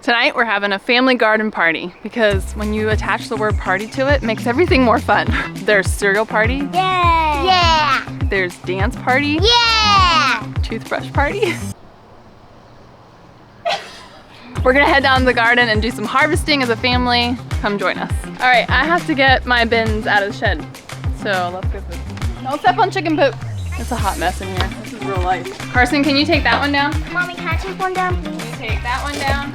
Tonight we're having a family garden party because when you attach the word party to it, it makes everything more fun. There's cereal party. Yeah. Yeah. There's dance party. Yeah. Toothbrush party. We're gonna head down to the garden and do some harvesting as a family. Come join us. All right, I have to get my bins out of the shed. So let's go food. Don't step on chicken poop. It's a hot mess in here. This is real life. Carson, can you take that one down? Mommy, can I take one down, please? Can you take that one down?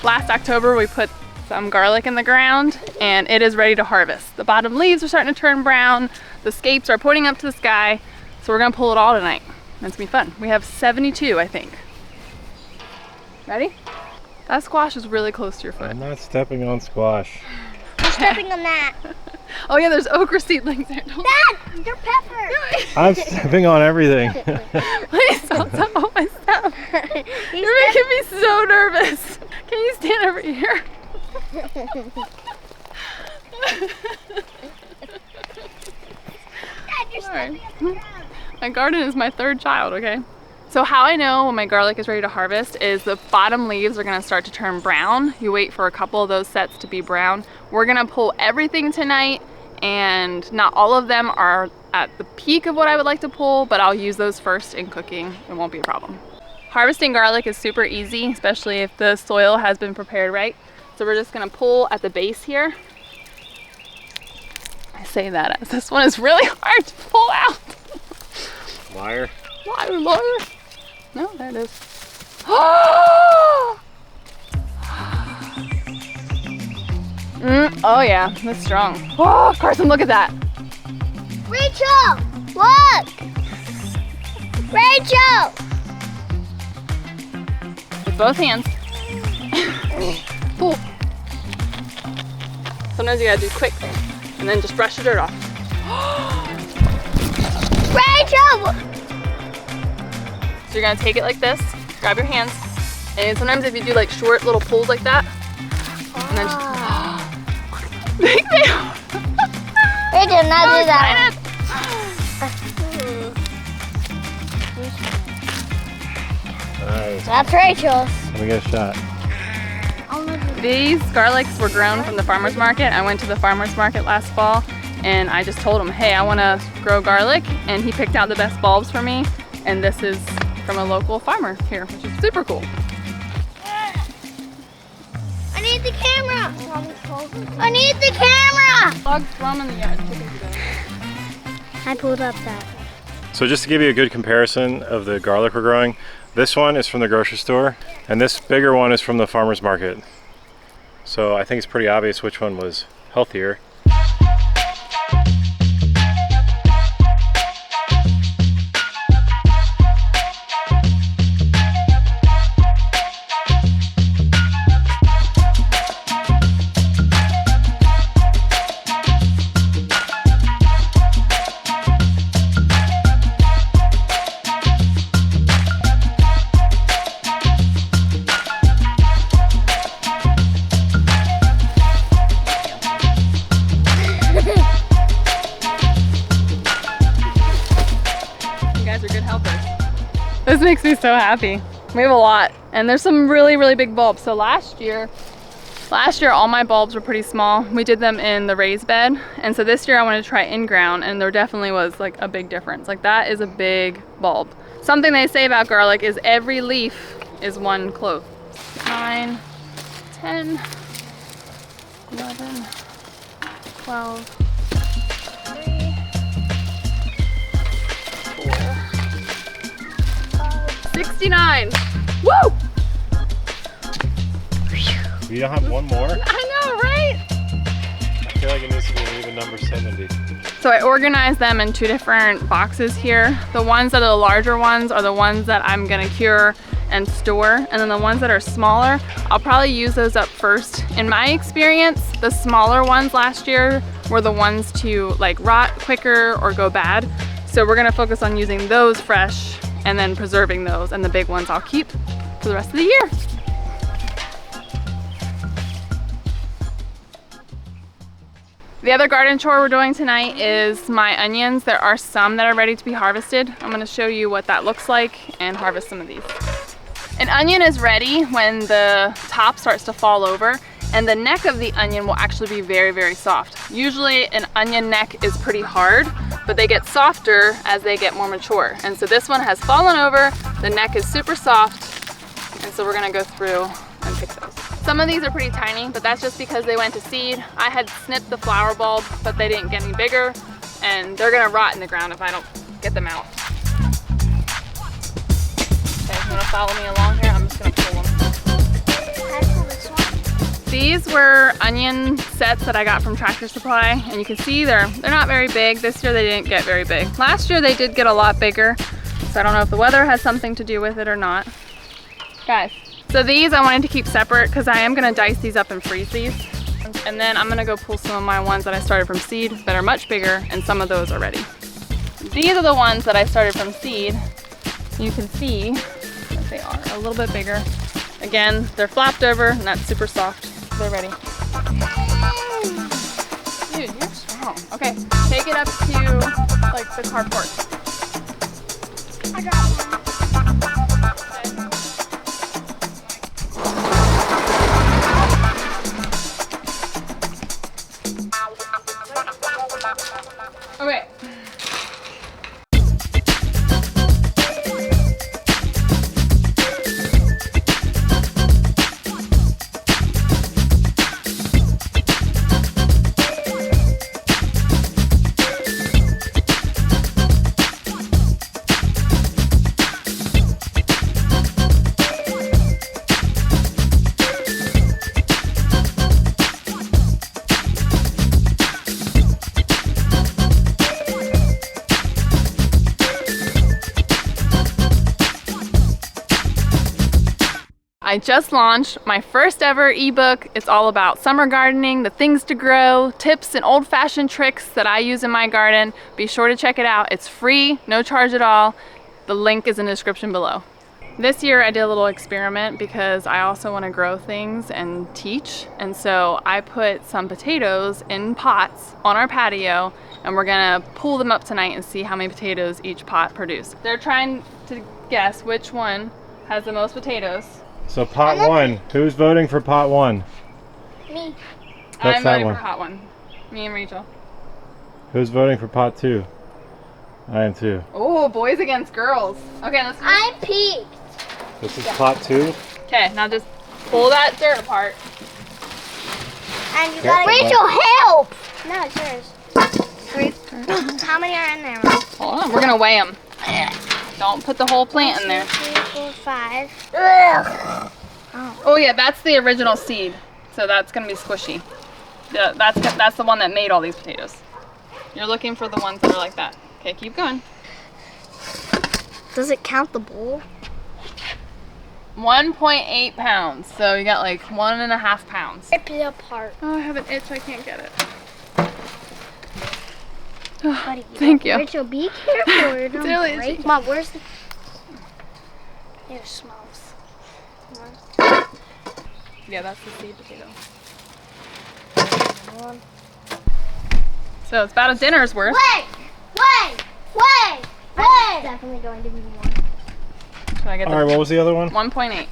Last October, we put some garlic in the ground and it is ready to harvest. The bottom leaves are starting to turn brown. The scapes are pointing up to the sky. So we're gonna pull it all tonight. It's gonna be fun. We have 72, I think. Ready? That squash is really close to your foot. I'm not stepping on squash. I'm stepping on that. Oh yeah, there's okra seedlings there. Dad, they're pepper. I'm stepping on everything. Please don't step on my stuff. You're making me so nervous. Can you stand over here? Dad, you're stepping on the ground. My garden is my third child, okay? So how I know when my garlic is ready to harvest is the bottom leaves are gonna start to turn brown. You wait for a couple of those sets to be brown. We're gonna pull everything tonight, and not all of them are at the peak of what I would like to pull, but I'll use those first in cooking. It won't be a problem. Harvesting garlic is super easy, especially if the soil has been prepared right. So we're just gonna pull at the base here. I say that as this one is really hard to pull out. Liar. Liar, liar. No, there it is. Oh yeah, that's strong. Oh, Carson, look at that. Rachel, look. Rachel. With both hands. Pull. Sometimes you gotta do quick, and then just brush the dirt off. Rachel. So you're gonna take it like this, grab your hands, and sometimes if you do like short little pulls like that, and then just, big deal. Rachel, now do that. Nice. That's Rachel's. Let me get a shot. These garlics were grown from the farmer's market. I went to the farmer's market last fall and I just told him, hey, I wanna grow garlic, and he picked out the best bulbs for me, and this is from a local farmer here, which is super cool. I need the camera. I need the camera. Dogs roaming the yard. I pulled up that. So just to give you a good comparison of the garlic we're growing, this one is from the grocery store and this bigger one is from the farmer's market. So I think it's pretty obvious which one was healthier. This makes me so happy. We have a lot, and there's some really, really big bulbs. So last year all my bulbs were pretty small. We did them in the raised bed, and so this year I wanted to try in ground, and there definitely was like a big difference. Like that is a big bulb. Something they say about garlic is every leaf is one clove. 9, 10, 11, 12, 69. Woo! You don't have one more? I know, right? I feel like it needs to be an even number 70. So I organized them in 2 different boxes here. The ones that are the larger ones are the ones that I'm gonna cure and store, and then the ones that are smaller, I'll probably use those up first. In my experience, the smaller ones last year were the ones to like rot quicker or go bad. So we're gonna focus on using those fresh and then preserving those, and the big ones I'll keep for the rest of the year. The other garden chore we're doing tonight is my onions. There are some that are ready to be harvested. I'm gonna show you what that looks like and harvest some of these. An onion is ready when the top starts to fall over, and the neck of the onion will actually be very, very soft. Usually an onion neck is pretty hard, but they get softer as they get more mature. And so this one has fallen over, the neck is super soft, and so we're gonna go through and pick those. Some of these are pretty tiny, but that's just because they went to seed. I had snipped the flower bulb, but they didn't get any bigger, and they're gonna rot in the ground if I don't get them out. Okay, if you wanna follow me along here, I'm just gonna pull them. These were onion sets that I got from Tractor Supply, and you can see they're not very big. This year they didn't get very big. Last year they did get a lot bigger, so I don't know if the weather has something to do with it or not. Guys, so these I wanted to keep separate because I am gonna dice these up and freeze these. And then I'm gonna go pull some of my ones that I started from seed that are much bigger, and some of those are ready. These are the ones that I started from seed. You can see that they are a little bit bigger. Again, they're flopped over and that's super soft. They're ready. Dude, you're strong. Okay, take it up to like the carport. I got one. Okay. I just launched my first ever ebook. It's all about summer gardening, the things to grow, tips and old-fashioned tricks that I use in my garden. Be sure to check it out. It's free, no charge at all. The link is in the description below. This year I did a little experiment because I also want to grow things and teach. And so I put some potatoes in pots on our patio, and we're gonna pull them up tonight and see how many potatoes each pot produced. They're trying to guess which one has the most potatoes. So pot one, who's voting for pot one? Me. That's I'm that voting one. for pot one. Me and Rachel. Who's voting for pot two? I am too. Oh, boys against girls. Okay, let's. I peeked. This is pot two. Okay, now just pull that dirt apart. And you Careful, gotta. Rachel, help! No, it's yours. 3. How many are in there, Mom? Hold on, we're gonna weigh them. Don't put the whole plant in there. 2, 3, 4, 5. Oh yeah, that's the original seed. So that's gonna be squishy. Yeah, that's the one that made all these potatoes. You're looking for the ones that are like that. Okay, keep going. Does it count the bowl? 1.8 pounds. So you got like 1.5 pounds. Rip it apart. Oh, I have an itch. I can't get it. Buddy, Thank you. Rachel, be careful. Or don't really break. itchy. Mom, where's the... Here, smells. Yeah, that's the seed potato. One. So it's about a dinner's worth. Wait! Definitely going to be one. Should I get All right, what was the other one? 1.8.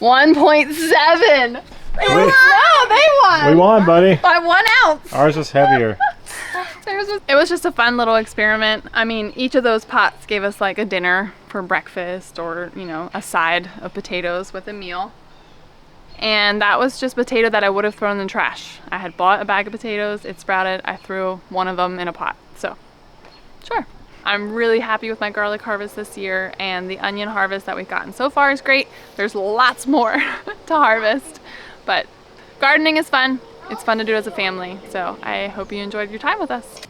1.7. Wait, No, they won. we won, buddy. By 1 ounce. Ours was heavier. It was just a fun little experiment. I mean, each of those pots gave us like a dinner for breakfast, or, you know, a side of potatoes with a meal. And that was just potato that I would have thrown in the trash. I had bought a bag of potatoes, it sprouted, I threw one of them in a pot. So, sure. I'm really happy with my garlic harvest this year, and the onion harvest that we've gotten so far is great. There's lots more to harvest, but gardening is fun. It's fun to do as a family, so I hope you enjoyed your time with us.